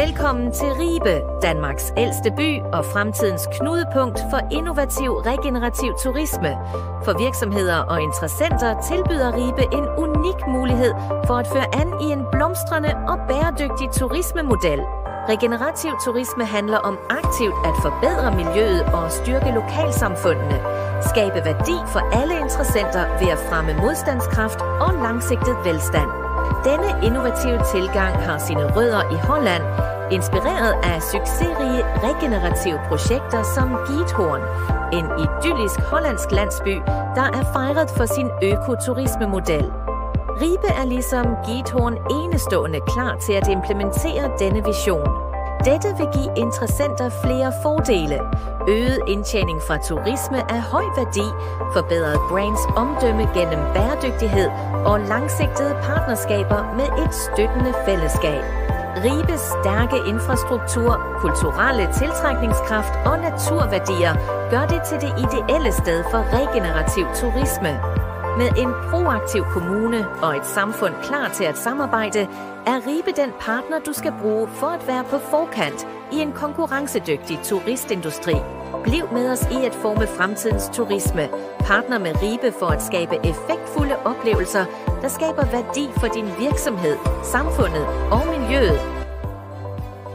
Velkommen til Ribe, Danmarks ældste by og fremtidens knudepunkt for innovativ regenerativ turisme. For virksomheder og interessenter tilbyder Ribe en unik mulighed for at føre an i en blomstrende og bæredygtig turismemodel. Regenerativ turisme handler om aktivt at forbedre miljøet og styrke lokalsamfundene, skabe værdi for alle interessenter ved at fremme modstandskraft og langsigtet velstand. Denne innovative tilgang har sine rødder i Holland, inspireret af succesrige regenerative projekter som Giethorn, en idyllisk hollandsk landsby, der er fejret for sin økoturismemodel. Ribe er ligesom Giethorn enestående klar til at implementere denne vision. Dette vil give interessenter flere fordele. Øget indtjening fra turisme af høj værdi, forbedret brands omdømme gennem bæredygtighed og langsigtede partnerskaber med et støttende fællesskab. Ribes stærke infrastruktur, kulturelle tiltrækningskraft og naturværdier gør det til det ideelle sted for regenerativ turisme. Med en proaktiv kommune og et samfund klar til at samarbejde, er Ribe den partner, du skal bruge for at være på forkant i en konkurrencedygtig turistindustri. Bliv med os i at forme fremtidens turisme. Partner med Ribe for at skabe effektfulde oplevelser, der skaber værdi for din virksomhed, samfundet og miljøet.